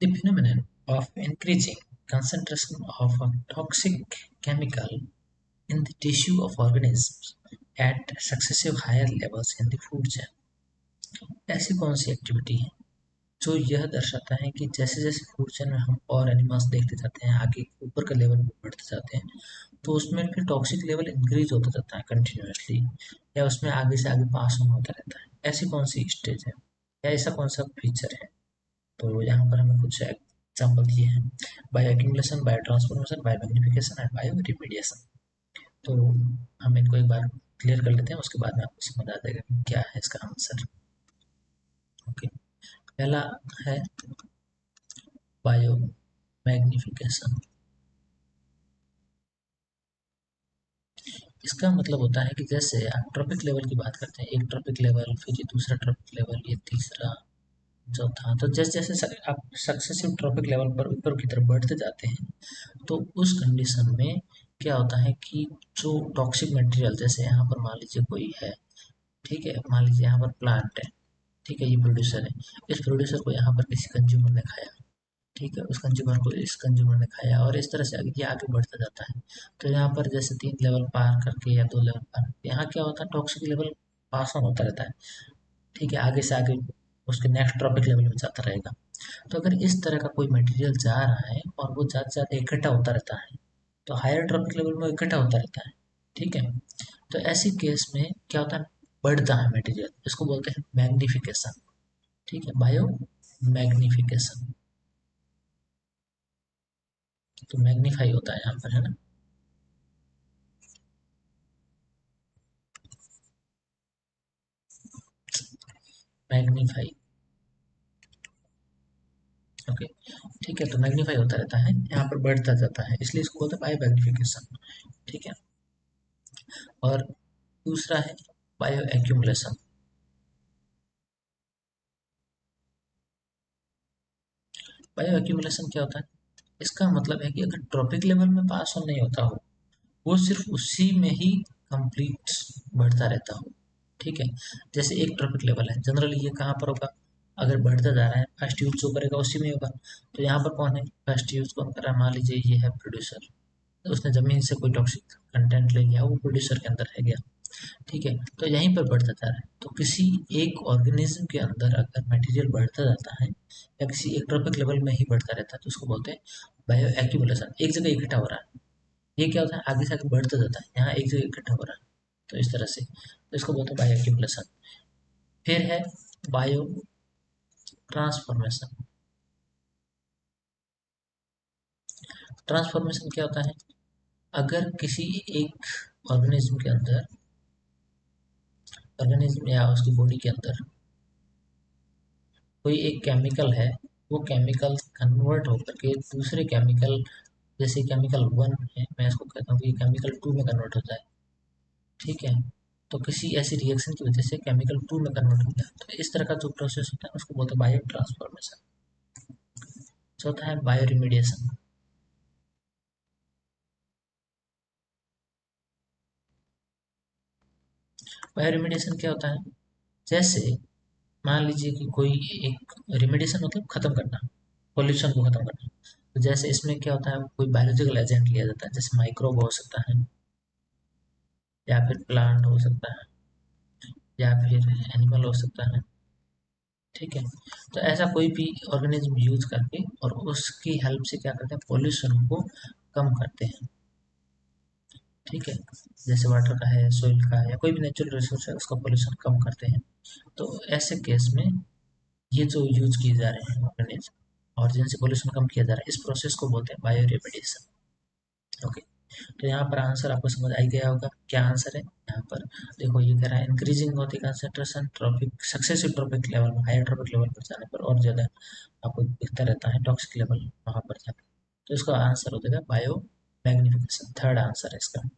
The phenomenon of increasing concentration of a toxic chemical in the tissue of organisms at successive higher levels in the food chain. ऐसी कौन सी activity है जो यह दर्शाता है कि जैसे जैसे फूड चेन में हम और एनिमल्स देखते जाते हैं, आगे ऊपर का लेवल बढ़ते जाते हैं, तो उसमें फिर टॉक्सिक लेवल इंक्रीज होता जाता है कंटिन्यूसली, या उसमें आगे से आगे पास ऑन होता रहता है। ऐसी कौन सी स्टेज है या ऐसा कौन सा फीचर है? तो यहाँ पर हमें कुछ एग्जाम्पल दिए हैं: bioaccumulation, biotransformation, biomagnification and bioremediation. तो हम इनको एक बार क्लियर कर लेते हैं, उसके बाद में आपको समझ आ जाएगा कि क्या है इसका आंसर। ओके, पहला है बायो मैग्निफिकेशन। इसका मतलब होता है कि जैसे आप ट्रॉपिक लेवल की बात करते हैं, एक ट्रॉपिक लेवल, फिर ये दूसरा ट्रॉपिक लेवल, ये तीसरा, चौथा, तो जैसे जैसे आप सक्सेसिव ट्रॉपिक लेवल पर ऊपर की तरफ बढ़ते जाते हैं, तो उस कंडीशन में क्या होता है कि जो टॉक्सिक मटेरियल, जैसे यहाँ पर मान लीजिए कोई है, ठीक है, मान लीजिए यहाँ पर प्लांट है, ठीक है, ये प्रोड्यूसर है, इस प्रोड्यूसर को यहाँ पर किसी कंज्यूमर ने खाया, ठीक है, उस कंज्यूमर को इस कंज्यूमर ने खाया, और इस तरह से आगे ये आगे बढ़ता जाता है। तो यहाँ पर जैसे 3 लेवल पार करके या 2 लेवल पार करके यहाँ क्या होता है, टॉक्सिक लेवल पास ऑन होता रहता है, ठीक है, आगे से आगे उसके नेक्स्ट ट्रॉपिक लेवल में जाता रहेगा। तो अगर इस तरह का कोई मटेरियल जा रहा है और वो जाते जाते इकट्ठा होता रहता है, तो हायर ट्रॉपिक लेवल में इकट्ठा होता रहता है, ठीक है, तो ऐसी केस में क्या होता है, बढ़ता है मटेरियल, इसको बोलते हैं मैग्निफिकेशन, ठीक है, बायो मैग्निफिकेशन। तो मैग्नीफाई होता है यहाँ पर, है ना। मैग्नीफाई, ओके, ठीक है, तो मैग्नीफाई होता रहता है, यहाँ पर बढ़ता जाता है, इसलिए इसको बोलते हैं बायो मैग्निफिकेशन, ठीक है। और दूसरा है बायो एक्यूमुलेशन। बायो एक्यूमुलेशन क्या होता है? इसका मतलब है कि अगर ट्रॉपिक लेवल में पास ऑन नहीं होता हो, वो सिर्फ उसी में ही कंप्लीट बढ़ता रहता हो, ठीक है। जैसे एक ट्रॉपिक लेवल है, जनरली ये कहाँ पर होगा, अगर बढ़ता जा रहा है, फर्स्ट यूज जो करेगा उसी में होगा। तो यहाँ पर कौन है, फर्स्ट यूज कौन कर रहा है, मान लीजिए ये है प्रोड्यूसर, तो उसने जमीन से कोई टॉक्सिक कंटेंट ले लिया, वो प्रोड्यूसर के अंदर है गया, ठीक है, तो यहीं पर बढ़ता जा रहा है। तो किसी एक ऑर्गेनिज्म के अंदर अगर मटेरियल बढ़ता जाता है या किसी एक ट्रॉपिक लेवल में ही बढ़ता रहता है, तो उसको बोलते हैं बायो एक्यूमुलेशन, एक जगह इकट्ठा हो रहा है। ये क्या होता है, आगे से आगे बढ़ता जाता है, यहाँ एक जगह इकट्ठा हो रहा है, तो इस तरह से, तो इसको बोलते हैं बायो एक्यूमुलेशन। फिर है बायो ट्रांसफॉर्मेशन। ट्रांसफॉर्मेशन क्या होता है, अगर किसी एक ऑर्गेनिज्म के अंदर, ऑर्गेनिज्म या उसकी बॉडी के अंदर कोई एक केमिकल है, वो केमिकल कन्वर्ट होकर के दूसरे केमिकल, जैसे केमिकल 1 है, मैं इसको कहता हूँ कि केमिकल 2 में कन्वर्ट होता है, ठीक है, तो किसी ऐसी रिएक्शन की वजह से केमिकल 2 में कन्वर्ट हो गया, तो इस तरह का जो प्रोसेस होता है उसको बोलते हैं बायो ट्रांसफॉर्मेशन। चौथा है बायो रिमीडिएशन। बायो रिमीडिएशन क्या होता है, जैसे मान लीजिए कि कोई एक, रिमीडिएशन मतलब खत्म करना, पॉल्यूशन को खत्म करना, तो जैसे इसमें क्या होता है, कोई बायोलॉजिकल एजेंट लिया जाता है, जैसे माइक्रोब हो सकता है, या फिर प्लांट हो सकता है, या फिर एनिमल हो सकता है, ठीक है, तो ऐसा कोई भी ऑर्गेनिज्म यूज करके और उसकी हेल्प से क्या करते हैं, पॉल्यूशन को कम करते हैं, ठीक है, जैसे वाटर का है, सोइल का है, या कोई भी नेचुरल रिसोर्स है, उसका पॉल्यूशन कम करते हैं। तो ऐसे केस में ये जो यूज किए जा रहे हैं ऑर्गेनिज्म और जिनसे पॉल्यूशन कम किया जा रहा है, इस प्रोसेस को बोलते हैं बायो रेमेडिएशन। ओके, तो यहाँ पर आंसर आपको समझ आ ही गया होगा, क्या आंसर है यहाँ पर। देखो ये कह रहा है increasing of the concentration trophic successive trophic level, higher trophic level पर जाने पर और ज़्यादा आपको दिखता रहता है टॉक्सिक लेवल वहाँ पर जाकर, तो इसका आंसर हो जाएगा बायो मैग्निफिकेशन, थर्ड आंसर है इसका।